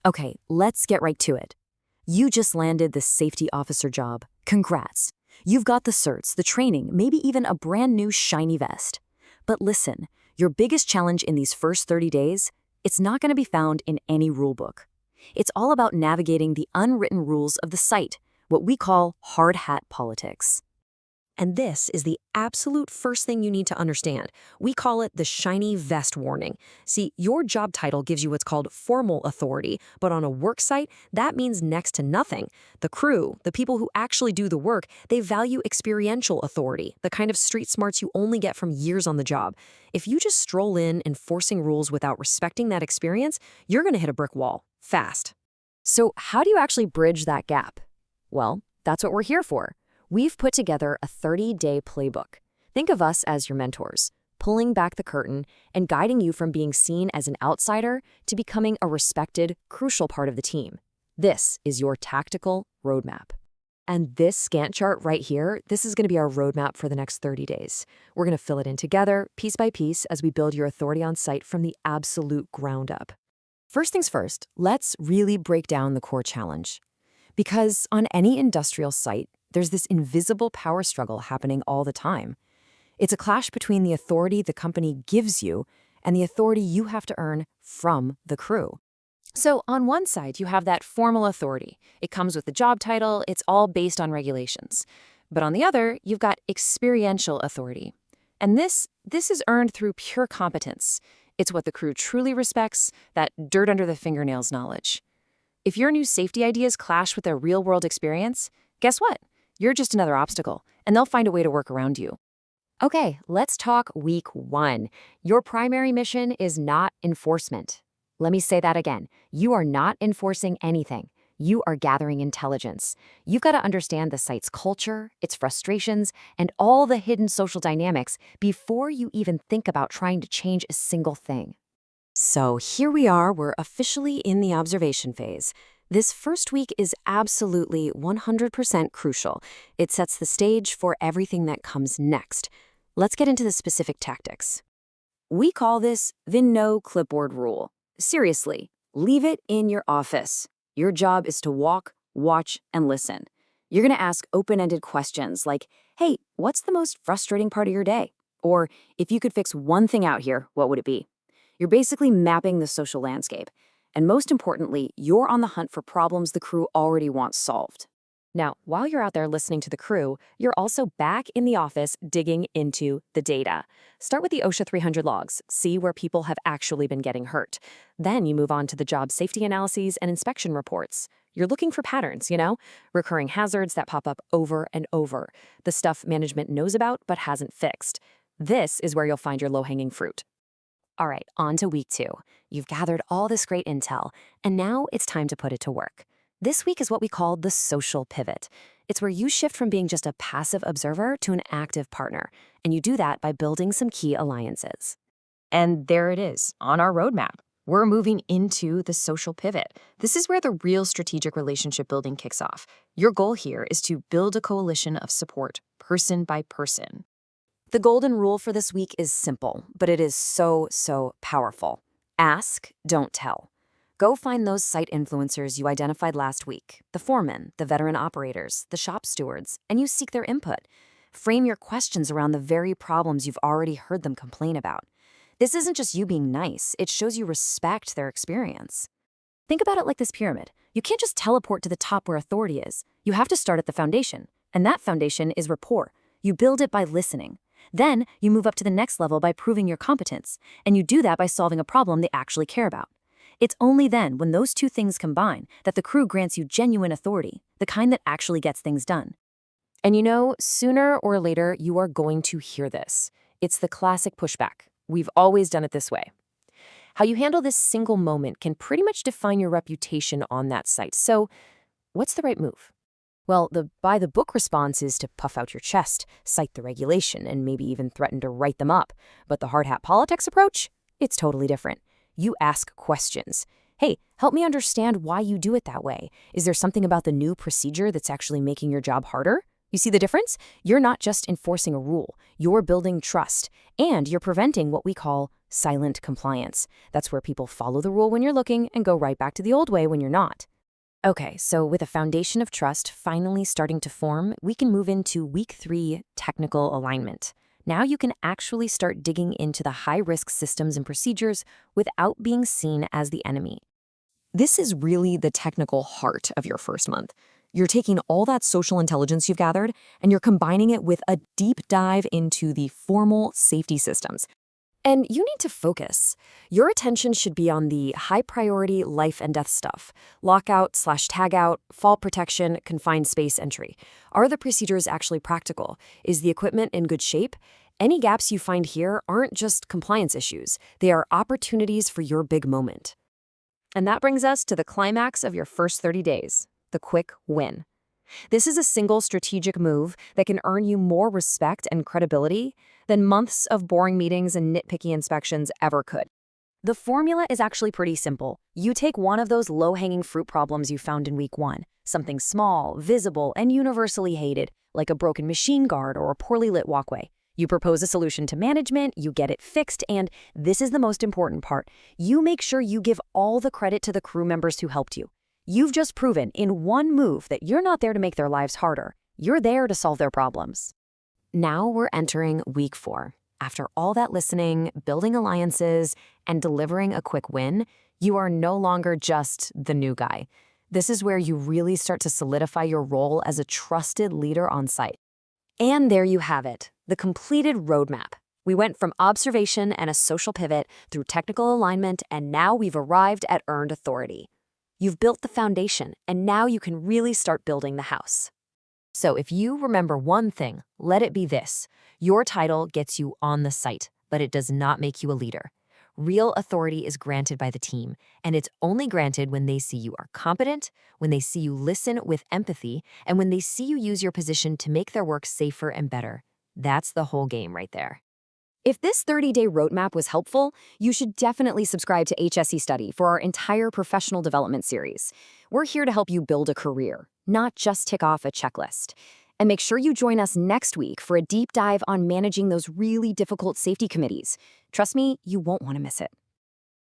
Okay, let's get right to it. You just landed the safety officer job. Congrats. You've got the certs, the training, maybe even a brand new shiny vest. But listen, your biggest challenge in these first 30 days, it's not going to be found in any rulebook. It's all about navigating the unwritten rules of the site, what we call hard hat politics. And this is the absolute first thing you need to understand. We call it the shiny vest warning. See, your job title gives you what's called formal authority, but on a work site, that means next to nothing. The crew, the people who actually do the work, they value experiential authority, the kind of street smarts you only get from years on the job. If you just stroll in enforcing rules without respecting that experience, you're going to hit a brick wall, fast. So how do you actually bridge that gap? Well, that's what we're here for. We've put together a 30-day playbook. Think of us as your mentors, pulling back the curtain and guiding you from being seen as an outsider to becoming a respected, crucial part of the team. This is your tactical roadmap. And this Gantt chart right here, this is going to be our roadmap for the next 30 days. We're going to fill it in together, piece by piece, as we build your authority on site from the absolute ground up. First things first, let's really break down the core challenge. Because on any industrial site, there's this invisible power struggle happening all the time. It's a clash between the authority the company gives you and the authority you have to earn from the crew. So on one side, you have that formal authority. It comes with the job title. It's all based on regulations. But on the other, you've got experiential authority. And this is earned through pure competence. It's what the crew truly respects, that dirt under the fingernails knowledge. If your new safety ideas clash with their real-world experience, guess what? You're just another obstacle, and they'll find a way to work around you. Okay, let's talk week 1. Your primary mission is not enforcement. Let me say that again. You are not enforcing anything. You are gathering intelligence. You've got to understand the site's culture, its frustrations, and all the hidden social dynamics before you even think about trying to change a single thing. So here we are, we're officially in the observation phase. This first week is absolutely 100% crucial. It sets the stage for everything that comes next. Let's get into the specific tactics. We call this the No Clipboard Rule. Seriously, leave it in your office. Your job is to walk, watch, and listen. You're going to ask open-ended questions like, hey, what's the most frustrating part of your day? Or, if you could fix one thing out here, what would it be? You're basically mapping the social landscape. And most importantly, you're on the hunt for problems the crew already wants solved. Now, while you're out there listening to the crew, you're also back in the office digging into the data. Start with the OSHA 300 logs, see where people have actually been getting hurt. Then you move on to the job safety analyses and inspection reports. You're looking for patterns, recurring hazards that pop up over and over, the stuff management knows about but hasn't fixed. This is where you'll find your low-hanging fruit. All right, on to week 2. You've gathered all this great intel, and now it's time to put it to work. This week is what we call the social pivot. It's where you shift from being just a passive observer to an active partner, and you do that by building some key alliances. And there it is, on our roadmap. We're moving into the social pivot. This is where the real strategic relationship building kicks off. Your goal here is to build a coalition of support, person by person. The golden rule for this week is simple, but it is so powerful. Ask, don't tell. Go find those site influencers you identified last week, the foremen, the veteran operators, the shop stewards, and you seek their input. Frame your questions around the very problems you've already heard them complain about. This isn't just you being nice, it shows you respect their experience. Think about it like this pyramid. You can't just teleport to the top where authority is. You have to start at the foundation, and that foundation is rapport. You build it by listening. Then you move up to the next level by proving your competence, and you do that by solving a problem they actually care about. It's only then, when those two things combine, that the crew grants you genuine authority, the kind that actually gets things done. And sooner or later, you are going to hear this. It's the classic pushback. We've always done it this way. How you handle this single moment can pretty much define your reputation on that site. So, what's the right move? Well, the by-the-book response is to puff out your chest, cite the regulation, and maybe even threaten to write them up. But the hard hat politics approach? It's totally different. You ask questions. Hey, help me understand why you do it that way. Is there something about the new procedure that's actually making your job harder? You see the difference? You're not just enforcing a rule. You're building trust, and you're preventing what we call silent compliance. That's where people follow the rule when you're looking and go right back to the old way when you're not. Okay, so with a foundation of trust finally starting to form, we can move into week 3, technical alignment. Now you can actually start digging into the high-risk systems and procedures without being seen as the enemy. This is really the technical heart of your first month. You're taking all that social intelligence you've gathered and you're combining it with a deep dive into the formal safety systems. And you need to focus. Your attention should be on the high-priority life and death stuff. Lockout/tagout, fall protection, confined space entry. Are the procedures actually practical? Is the equipment in good shape? Any gaps you find here aren't just compliance issues. They are opportunities for your big moment. And that brings us to the climax of your first 30 days, the quick win. This is a single strategic move that can earn you more respect and credibility than months of boring meetings and nitpicky inspections ever could. The formula is actually pretty simple. You take one of those low-hanging fruit problems you found in week 1, something small, visible, and universally hated, like a broken machine guard or a poorly lit walkway. You propose a solution to management, you get it fixed, and this is the most important part. You make sure you give all the credit to the crew members who helped you. You've just proven in one move that you're not there to make their lives harder. You're there to solve their problems. Now we're entering week 4. After all that listening, building alliances, and delivering a quick win, you are no longer just the new guy. This is where you really start to solidify your role as a trusted leader on site. And there you have it, the completed roadmap. We went from observation and a social pivot through technical alignment, and now we've arrived at earned authority. You've built the foundation, and now you can really start building the house. So if you remember one thing, let it be this. Your title gets you on the site, but it does not make you a leader. Real authority is granted by the team, and it's only granted when they see you are competent, when they see you listen with empathy, and when they see you use your position to make their work safer and better. That's the whole game right there. If this 30-day roadmap was helpful, you should definitely subscribe to HSE Study for our entire professional development series. We're here to help you build a career, not just tick off a checklist. And make sure you join us next week for a deep dive on managing those really difficult safety committees. Trust me, you won't want to miss it.